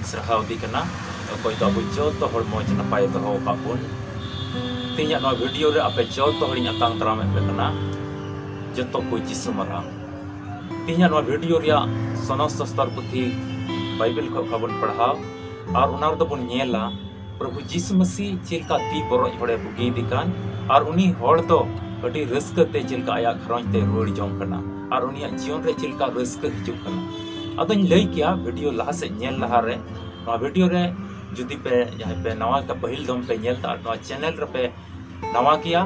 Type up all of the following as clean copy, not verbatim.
bun serhau di kena koi to abu joto hol moj napai to ho kapun tinya no video re ape joto hol nyatang drama be kena joto ko jisu marang tinya no video ria sonos star puthi Bible को खबन पढ़ाओ और उनार तो बन नेला प्रभु यीशु मसीह चिलका ती बरोज होड़े बुगी दिकान और उनी होड़ तो अडी रस्क ते चिलका आया घरों ते रोड जोंग कना और उनिया जीवन रे चिलका रस्क हिजुक कना अदो लई किया वीडियो लहा से नेल लहा रे नवा वीडियो रे जुदी पे जहां पे नवा का पहिल दम पे नेल ता नवा चैनल रे पे नवा किया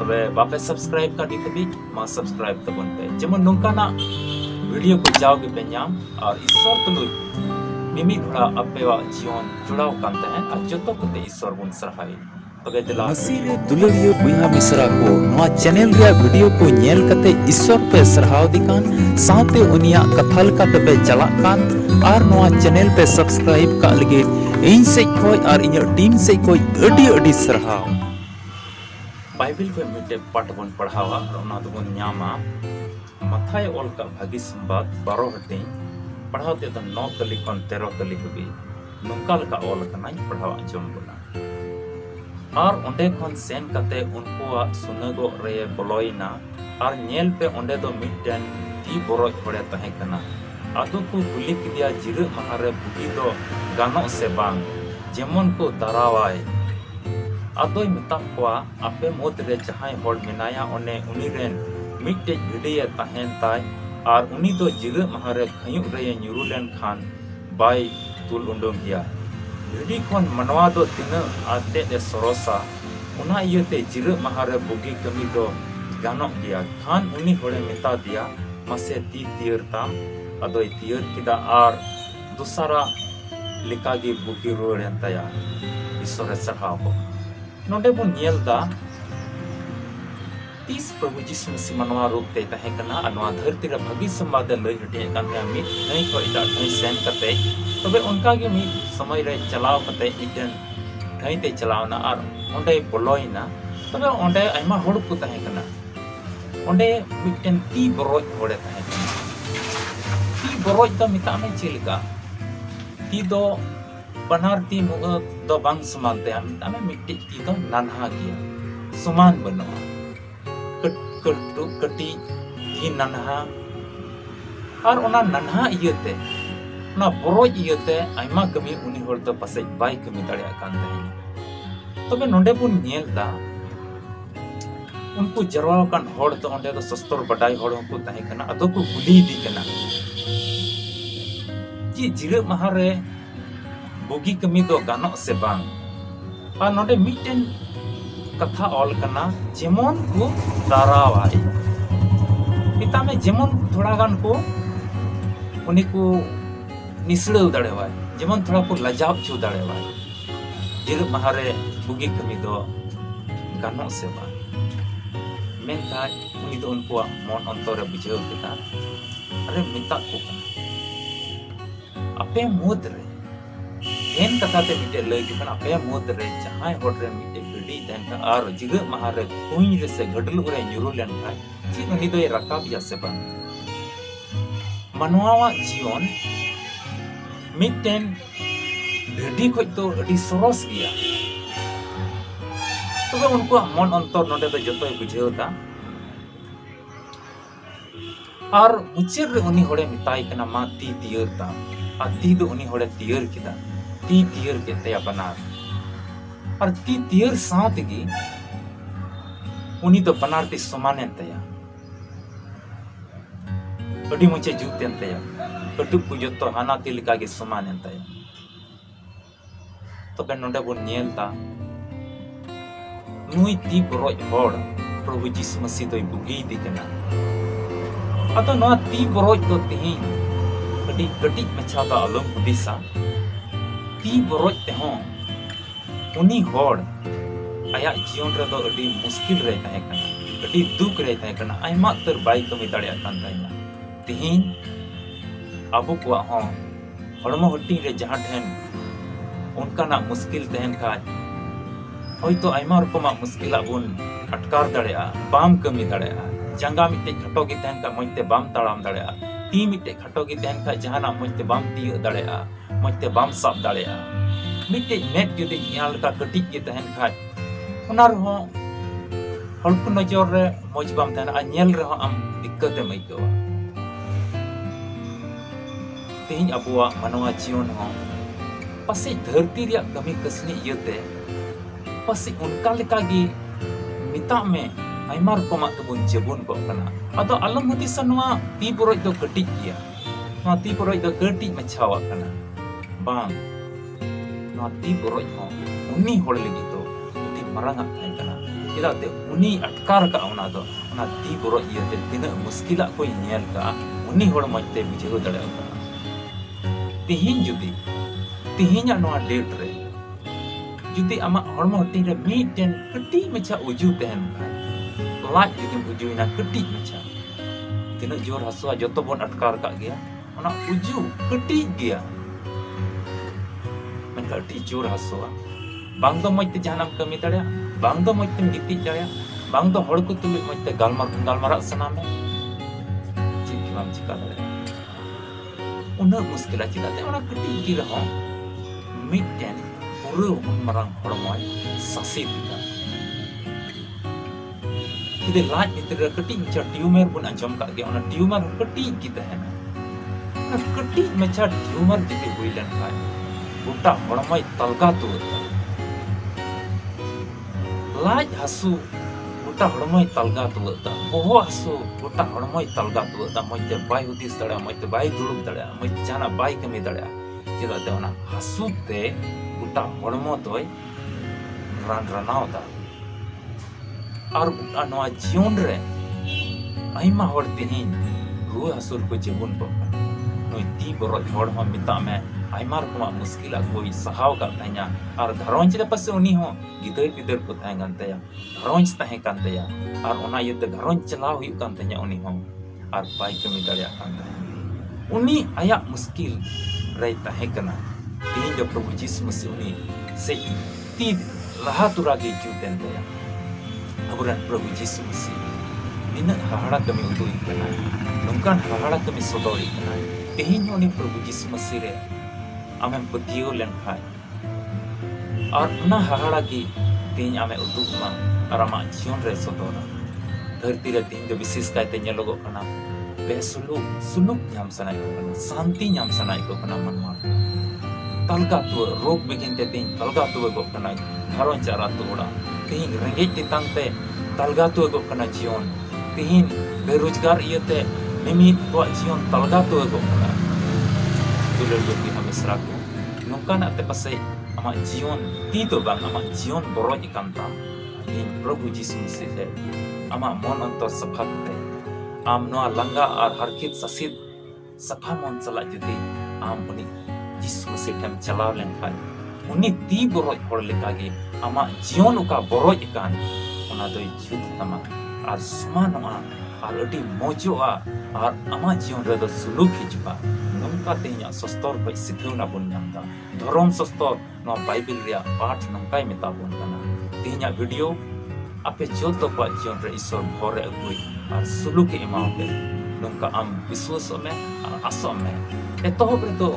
तबे बापे सब्सक्राइब का दितबी मा सब्सक्राइब तबन पे जेमन नोंका ना वीडियो को जाओगे पे नाम और ईश्वर तुलु मिमी थोड़ा अपेवा जीवन जुड़ाव कांते हैं और जतो कते ईश्वर बुन सरहाई तबे दिला मसीरे दुलरियो बुया मिसरा को नवा चैनल रे वीडियो को नेल कते ईश्वर पे सरहाव दिकान साथे उनिया कथाल का पे चला कान और नवा चैनल पे सब्सक्राइब का लगे इन से कोई और इन टीम से कोई अडी अडी सरहाव बाइबल को मिटे पाठ बन पढ़ावा और ना तो बन न्यामा मथाय ओल का भागी संवाद 12 हटे पढ़ाओ ते तो 9 कली कन 13 कली हबी नुकाल का ओल कनाई पढ़ावा जोन बोला और ओंडे खन सेन कते उनको सुनगो रे बोलोइना और नेल पे ओंडे दो मिटन ती बोरोज होड़े तहे कना आदो को गुली किदिया जिरु महारे बुगी दो गानो से बांग जेमन को दरावाय आदोय मिता कोआ आपे मोद रे जहाय होड़ मिनाया ओने उनी रेन मिटे भिडिया तहेन ताय और उनी दो जिरु महारे खयु रे न्यूरू लेन खान बाय तुल उंडों गया भिडी खन मनवा दो तिन आते दे सरोसा उना इयते जिरु महारे बुगी कमी दो गानो गया खान उनी होड़े मिता दिया मसे ती तियर ताम अदोय तियर किदा और दूसरा लिकागी बुगी रोड़ेन तया ईश्वर सरहाव नोडे बुन नेलदा तीस प्रभु यीशु मसीह मनवा रूप ते तहे कना अनवा धरती रे भागी संवाद लई हटे कान या मी नहीं को इटा नहीं सेन कते तबे उनका के मी समय रे चलाव कते इटन ढाई ते चलावना और ओंडे बोलोइना तबे ओंडे आइमा होड़ को तहे कना ओंडे मिटन ती बरोज होड़े तहे कना ती बरोज द मिता में चिलका ती दो बनार ती मुग दो बंग समान ते मिता में मिट्टी ती दो नन्हा गया समान बनवा कटु कटी ही नन्हा और ओना नन्हा इयते ओना बरोज इयते आइमा कमी उनी होड़ तो पसे बाई कमी दड़िया कान तहे तबे नोंडे बुन नेलदा उनको जरवाव कान होड़ तो ओंडे तो सस्तर बडाई होड़ को तहे कना अदो को गुली दी कना जी जिरे महारे बुगी कमी दो गानो से बांग और नोंडे मिटेन कथा ऑल करना जेमन को दारावाई पिता में जेमन थोड़ा गान को उन्हीं को निसड़े दड़ेवाई जेमन थोड़ा को लजाव चू दड़ेवाई जिर महारे बुगी कमी दो गानो से बा मेनता उन्हीं तो उनको मन अंतर बुझेव किता अरे मिता को अपे मोद रे एन कथा ते मिटे लई कि अपे मोद रे जहां होड़ रे मिटे भिडी देन का और जिग महारे कुई रे से गडल रे न्यूरो लेन का जी उनी दो रकाब या से बन मनवा जीवन मिटेन भिडी खो तो अडी सरस गया तबे उनको मन अंतर नोडे तो जतोय बुझेवता और मुचर रे उनी होड़े मिताई कना मा ती तियरता आ ती दो उनी होड़े तियर किदा ती तियर के तया बनार और ती तियर साथ की उनी तो बनार ती समानेन तया अडी मुचे जूतेन तया कटुक को जतो हाना तिलका के समानेन तया तो बे नोंडे बुन नेलता नुई ती बरोज होड़ प्रभु यीशु मसीह तो बुगी दी कना अतो नो ती बरोज तो तिही अडी गटी मछा दा अलम दिसा ती बरोज ते हो उनी होड़ आया जीवन रे दो अडी मुश्किल रे तहे कना अडी दुख रे तहे कना आइमा तर बाई कमी दाड़िया कान ताया तिहिन अबु को हो हड़मो हट्टी रे जहां ठेन उनका ना मुश्किल तहन खा होय तो आइमा रकमा मुश्किल बुन अटकार दाड़िया बाम कमी दाड़िया जंगा मिटे खटो की तहन का मइते बाम ताड़ाम दाड़िया ती मिट्टे खटो की तहन खा जहाना मजते बाम तीय दाड़ेया मजते बाम साब दाड़ेया मिट्टे मेट जुदी यहाँ का कटिक की तहन खा उनार हो हल्कु नजर रे मज बाम तहन आ नेल रे हो आम दिक्कत में आइकवा तेहिं अबुआ मनवा जीवन हो पसे धरती रिया कमी कसनी इयते पसे उनका लेका गी मिता में आइमा रकमा तबुन जेबुन को कना अदो अलम हतिसा नवा ती पुरोज दो कटिक गिया नवा ती पुरोज दो कटिक मछावा कना बांग नवा ती पुरोज हो उन्नी होड़ लगी तो ती मरंगा थाई कना चिदाते उन्नी अटकार का उना ती पुरोज इयते तिना मुश्किला कोई नेल का उन्नी होड़ मजते बुझेव दड़े का तिहिन जुदी तिहिना नवा डेट रे जुदी आमा हड़मो हटिंग रे मीटेन कटी मछा उजू तहन का लाज जुदी उजुइना कटी मछा तिना जोर हसुआ जतो बोन अटकार का गया ओना उजू कटी गया मन कटी जोर हसुआ बांग दो मजते जहानम कमी दड़या बांग दो मजते गिति दड़या बांग दो हड़ को तुलु मजते गालमारा सना में चिक माम चिका दड़या उन्ना मुश्किला चिदाते ओना कटी की रहो मिटेन पुरो मरang हड़मोय ससी दिका इदे लाज इतरे कटी मचा ट्यूमर बुन अंजम का गया ओना ट्यूमर कटी की तहना ओना कटी मचा ट्यूमर जदि हुइलन खाय गोटा हड़मोय तलगा तो लाज हसु गोटा हड़मोय तलगा तो बोहो हसु गोटा हड़मोय तलगा तो मजते बाय हुदिस दड़ा मजते बाय दुड़ुब दड़ा मज जाना बाय कमी दड़ा चिदाते ओना हसु ते गोटा हड़मो दोय रान रनाव दा और गोटा नवा जीवन रे आइमा हड़ तिहिन रुआ हसुर को जेबुन को नोय ती बरोज हड़ हो मिता में आइमा रकमा मुश्किल कोई सहाव का तहना और घरोंज रे पसे उनी हो गिदर पिदर को तहन गनतया घरोंज तहे कानतया और ओना यते घरोंज चलाव हुई कान तहना उनी हो और बाय कमी दड़या कान तहन उनी आया मुश्किल रे तहे कना तीन जो प्रभु यीशु मसीह उनी से ती लहा तुरा के जुतेन दया अबुरन प्रभु यीशु मसीह निना हाड़ा कमी उदुई कना नोंकान हाड़ा कमी सदोरी कना तेहिन उनी प्रभु यीशु मसीह रे आमे पतियो लेन खाय और उना हाड़ा की तेहिन आमे उदुमा और आमा जीवन रे सदोरा धरती रे तेहिन जो विशेष कायते नेलोगो कना बेसुलुक सुलुक नाम सनाय को कना शांति नाम सनाय को कना मनवा तलगा तो रोग बिगिन ते तीन तलगा तो गो कना घरों चारा तोड़ा तीन रंगे तितांग ते तलगा तो गो कना जीवन तीन बेरोजगार इयते निमित को जीवन तलगा तो गो कना दुलर जो की हम इसरा को नोका ना ते पसे आमा जीवन ती तो बांग आमा जीवन बरोज कांता तीन प्रभु यीशु मसीह है आमा मन अंतर सफा करे आम नोआ लंगा और हरकित ससिद सफा मन चला जुदी आम उनी यीशु मसीह ठेम चलाव लेन खाय उनी ती बरोज हड़ लेका गे आमा जीवन उका बरोज कान ओना दोय जुद तमा और समानोआ और अडी मोजोआ और आमा जीवन रे दो सुलुक हिजुआ नोंका तेहिया सस्तर को सिखौना बुन नामदा धर्म सस्तर नो बाइबल रिया पाठ नोंकाय मेता बुन कना तेहिया वीडियो आपे जोतो को जीवन रे ईश्वर भरे अगुई और सुलुक एमाउंटे नोंका आम विश्वास में और आसो में एतोहब रे तो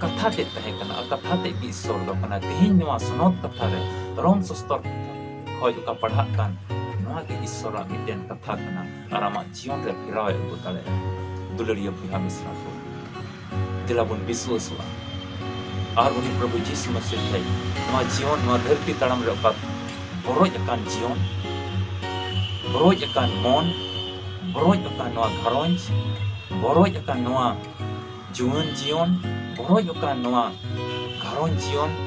कथा ते तहे कना कथा ते की ईश्वर दो कना तेहिन नवा सुनोत कथा रे धर्म सस्तर होय का पढ़ा कान नवा के ईश्वर मिटेन कथा कना और आमा जीवन रे फिरावे अगु ताले दुलरिया बुहा मिश्रा को दिलाबुन विश्वास हुआ और उनी प्रभु यीशु मसीह है नवा जीवन नवा धरती तड़म रे का बरोज अकान जीवन बरोज अकान मन बरोज अकान नवा घरोंज बरोज अकान नवा जुवन जीवन बरोज अकान नवा घरोंज जीवन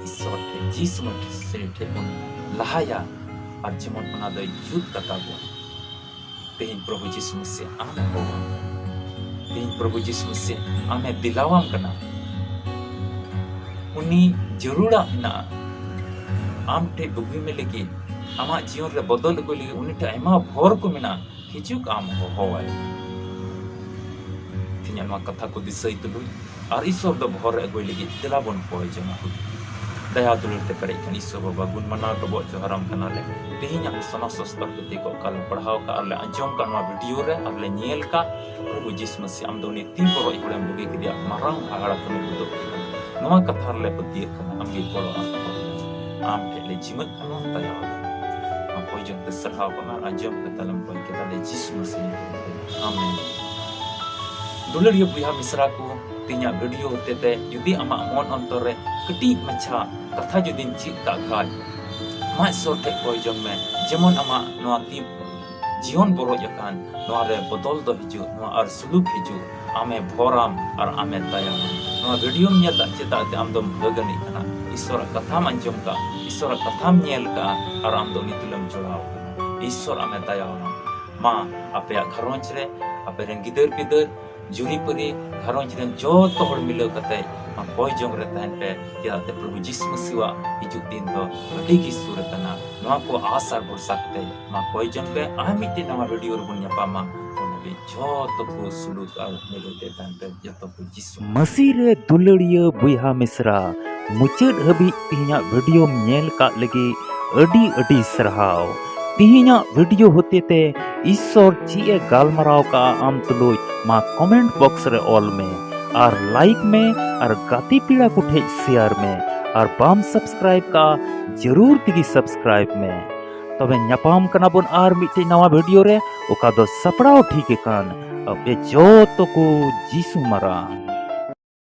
ईश्वर थे यीशु मसीह थे उन लहाया और जीवन बना दो युद्ध कथा को तेहिन प्रभु यीशु मसीह आमे होगा तेहिन प्रभु यीशु मसीह आमे दिलावाम कना उनी जरूरा हिना आम टे बुगी में लेके आमा जीवन रे बदल को लेके उनी टे आमा भोर को मिना हिजुक आम होवाय तिन्या मा कथा को दिसई तुलु और ईश्वर दो भोर अगोय लेके दिलाबन कोय जमा दया दुलर ते पड़े कन ईश्वर बाबा गुण मना डबो जोहराम कनाले तेहिं हम सना सस्तर प्रति को कल पढ़ाव का अरले अंजम का नवा वीडियो रे अरले नील का प्रभु जिस मसीह आम दोनी तीन बरो इकड़म बुगी किदिया मारंग हाड़ा कने बुदो नवा कथार ले पति कना अमगे कोलो आम ठेले जिमत कना दया आम कोई जन ते सरहाव कना अंजम के तलम कोई के तले जिस मसीह आमीन दुलर ये बुया मिसरा को तिnya वीडियो होते थे जुदी अमा मन अंतर रे कटी मच्छा कथा जुदी चित का खाय मा सोटे कोई जम में जेमन अमा नवा ती जीवन बोरो यकान नवा रे बदल दो हिजु नवा आर सुलूक हिजु आमे भोराम और आमे दया नवा वीडियो में ता चेता ते आम दम भगनी कना ईश्वर कथा मंजम का ईश्वर कथा नेल का और आम दो नितलम जोड़ाव कना ईश्वर आमे दया मा आपे घरोंच रे आपे रेन गिदर पिदर जुरी परी घरोंच रेन जो तोड़ मिलो कते मा कोई जंग रे तहन पे याते प्रभु जिसु मसीहा हिजु दिन तो अडी की सूरत ना नवा को आसार भरोसा कते मा कोई जंग पे आ मिटे नवा वीडियो रे बुन यापामा ओनबे जो तो को सुलूक आर मिलो ते तहन पे जतो को जिसु मसीह रे दुलड़िया बुया मिश्रा मुचाद हबी तिहिया वीडियो नेल का लगी अडी अडी सरहाव तिहिया वीडियो होते ते ईश्वर ची गालमराव का आम तुलुज मा कमेंट बॉक्स रे ऑल में और लाइक में और गाती पीड़ा को ठे शेयर में और बाम सब्सक्राइब का जरूर तिगी सब्सक्राइब में तबे न्यापाम कना बोन आर मिटे नवा वीडियो रे ओका दो सपड़ाव ठीक कान अब जो तो को जीसु मरा।